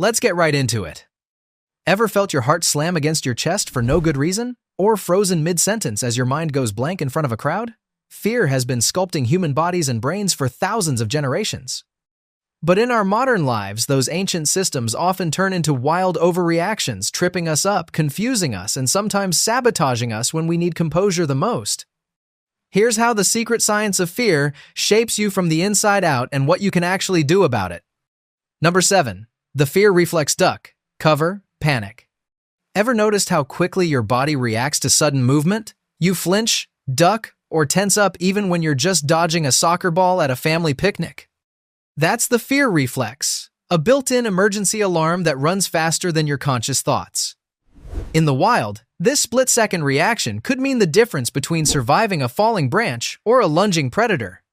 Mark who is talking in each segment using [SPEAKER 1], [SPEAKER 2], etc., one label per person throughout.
[SPEAKER 1] Let's get right into it. Ever felt your heart slam against your chest for no good reason? Or frozen mid-sentence as your mind goes blank in front of a crowd? Fear has been sculpting human bodies and brains for thousands of generations. But in our modern lives, those ancient systems often turn into wild overreactions, tripping us up, confusing us, and sometimes sabotaging us when we need composure the most. Here's how the secret science of fear shapes you from the inside out and what you can actually do about it. Number 7. The fear reflex duck. Cover, panic. Ever noticed how quickly your body reacts to sudden movement? You flinch, duck, or tense up even when you're just dodging a soccer ball at a family picnic. That's the fear reflex, a built-in emergency alarm that runs faster than your conscious thoughts. In the wild, this split-second reaction could mean the difference between surviving a falling branch or a lunging predator.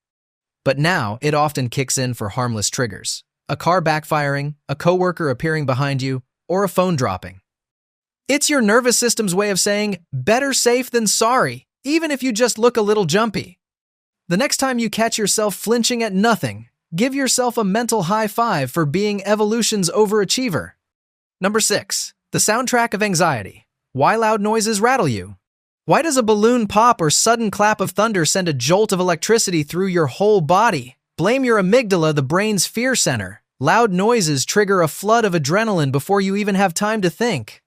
[SPEAKER 1] But now, it often kicks in for harmless triggers. A car backfiring, a coworker appearing behind you, or a phone dropping. It's your nervous system's way of saying, better safe than sorry, even if you just look a little jumpy. The next time you catch yourself flinching at nothing, give yourself a mental high five for being evolution's overachiever. Number 6. The soundtrack of anxiety. Why loud noises rattle you? Why does a balloon pop or sudden clap of thunder send a jolt of electricity through your whole body? Blame your amygdala, the brain's fear center. Loud noises trigger a flood of adrenaline before you even have time to think.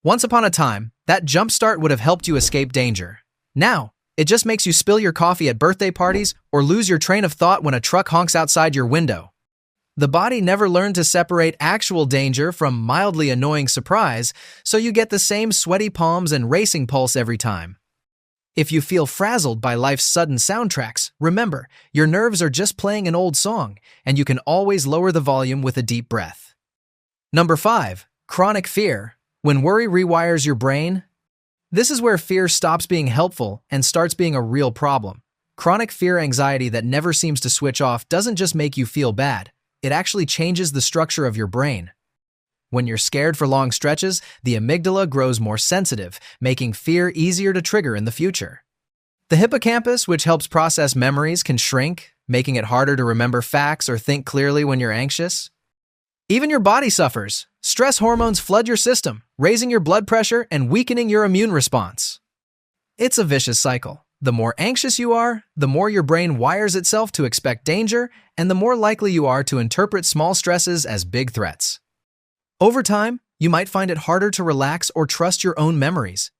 [SPEAKER 1] Once upon a time, that jumpstart would have helped you escape danger. Now, it just makes you spill your coffee at birthday parties or lose your train of thought when a truck honks outside your window. The body never learned to separate actual danger from mildly annoying surprise, so you get the same sweaty palms and racing pulse every time. If you feel frazzled by life's sudden soundtracks, remember, your nerves are just playing an old song, and you can always lower the volume with a deep breath. Number 5. Chronic fear. When worry rewires your brain. This is where fear stops being helpful and starts being a real problem. Chronic fear anxiety that never seems to switch off doesn't just make you feel bad, it actually changes the structure of your brain. When you're scared for long stretches, the amygdala grows more sensitive, making fear easier to trigger in the future. The hippocampus, which helps process memories, can shrink, making it harder to remember facts or think clearly when you're anxious. Even your body suffers. Stress hormones flood your system, raising your blood pressure and weakening your immune response. It's a vicious cycle. The more anxious you are, the more your brain wires itself to expect danger, and the more likely you are to interpret small stresses as big threats. Over time, you might find it harder to relax or trust your own memories.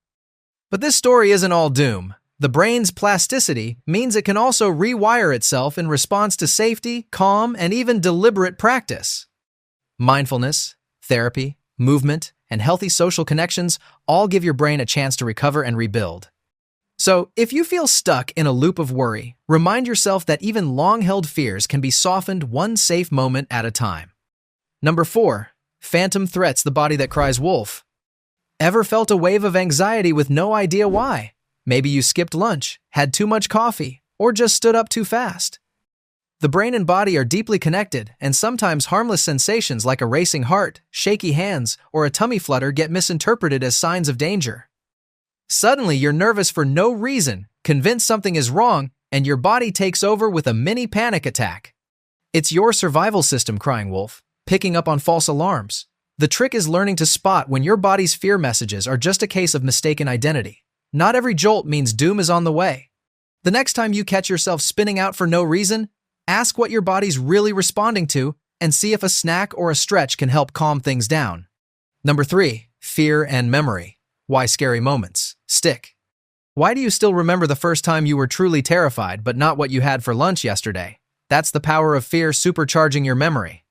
[SPEAKER 1] But this story isn't all doom. The brain's plasticity means it can also rewire itself in response to safety, calm, and even deliberate practice. Mindfulness, therapy, movement, and healthy social connections all give your brain a chance to recover and rebuild. So, if you feel stuck in a loop of worry, remind yourself that even long-held fears can be softened one safe moment at a time. Number 4. Phantom threats, the body that cries wolf. Ever felt a wave of anxiety with no idea why? Maybe you skipped lunch, had too much coffee, or just stood up too fast. The brain and body are deeply connected, and sometimes harmless sensations like a racing heart, shaky hands, or a tummy flutter get misinterpreted as signs of danger. Suddenly, you're nervous for no reason, convinced something is wrong, and your body takes over with a mini panic attack. It's your survival system crying wolf, picking up on false alarms. The trick is learning to spot when your body's fear messages are just a case of mistaken identity. Not every jolt means doom is on the way. The next time you catch yourself spinning out for no reason, ask what your body's really responding to and see if a snack or a stretch can help calm things down. Number 3. Fear and memory. Why scary moments stick. Why do you still remember the first time you were truly terrified but not what you had for lunch yesterday? That's the power of fear supercharging your memory.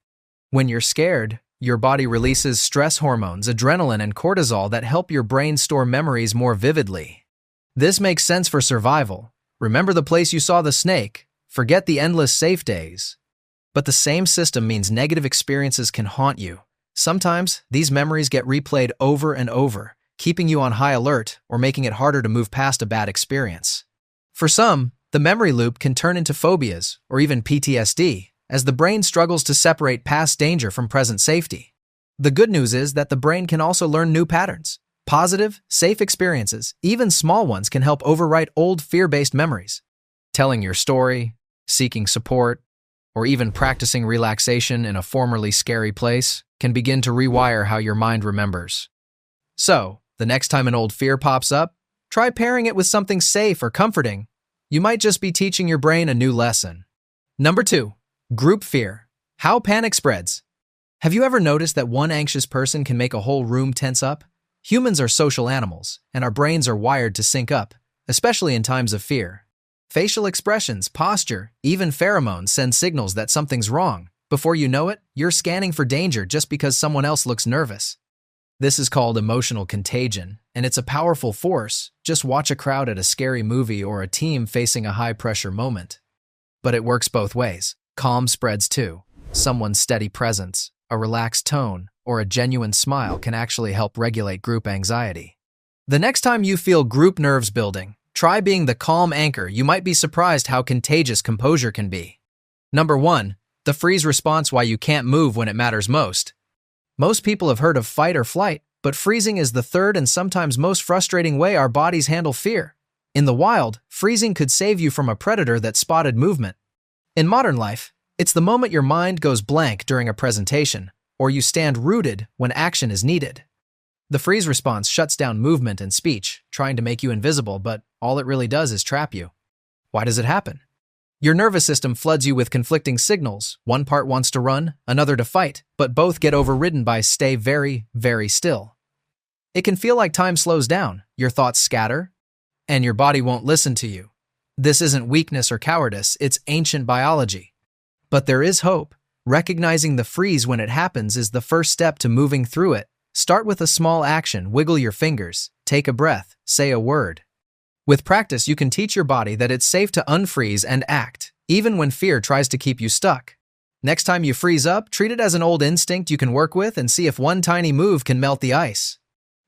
[SPEAKER 1] When you're scared, your body releases stress hormones, adrenaline, and cortisol that help your brain store memories more vividly. This makes sense for survival. Remember the place you saw the snake. Forget the endless safe days. But the same system means negative experiences can haunt you. Sometimes, these memories get replayed over and over, keeping you on high alert or making it harder to move past a bad experience. For some, the memory loop can turn into phobias or even PTSD, as the brain struggles to separate past danger from present safety. The good news is that the brain can also learn new patterns. Positive, safe experiences, even small ones, can help overwrite old fear-based memories. Telling your story, seeking support, or even practicing relaxation in a formerly scary place can begin to rewire how your mind remembers. So, the next time an old fear pops up, try pairing it with something safe or comforting. You might just be teaching your brain a new lesson. Number 2. Group fear. How panic spreads. Have you ever noticed that one anxious person can make a whole room tense up? Humans are social animals, and our brains are wired to sync up, especially in times of fear. Facial expressions, posture, even pheromones send signals that something's wrong. Before you know it, you're scanning for danger just because someone else looks nervous. This is called emotional contagion, and it's a powerful force. Just watch a crowd at a scary movie or a team facing a high-pressure moment. But it works both ways. Calm spreads too. Someone's steady presence, a relaxed tone, or a genuine smile can actually help regulate group anxiety. The next time you feel group nerves building, try being the calm anchor. You might be surprised how contagious composure can be. Number 1. The freeze response. Why you can't move when it matters most. Most people have heard of fight or flight, but freezing is the third and sometimes most frustrating way our bodies handle fear. In the wild, freezing could save you from a predator that spotted movement. In modern life, it's the moment your mind goes blank during a presentation, or you stand rooted when action is needed. The freeze response shuts down movement and speech, trying to make you invisible, but all it really does is trap you. Why does it happen? Your nervous system floods you with conflicting signals. One part wants to run, another to fight, but both get overridden by stay very, very still. It can feel like time slows down, your thoughts scatter, and your body won't listen to you. This isn't weakness or cowardice, it's ancient biology. But there is hope. Recognizing the freeze when it happens is the first step to moving through it. Start with a small action, wiggle your fingers, take a breath, say a word. With practice, you can teach your body that it's safe to unfreeze and act, even when fear tries to keep you stuck. Next time you freeze up, treat it as an old instinct you can work with and see if one tiny move can melt the ice.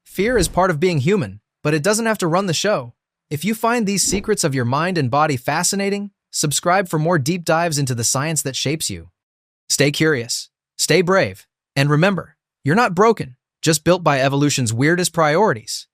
[SPEAKER 1] Fear is part of being human, but it doesn't have to run the show. If you find these secrets of your mind and body fascinating, subscribe for more deep dives into the science that shapes you. Stay curious, stay brave, and remember, you're not broken, just built by evolution's weirdest priorities.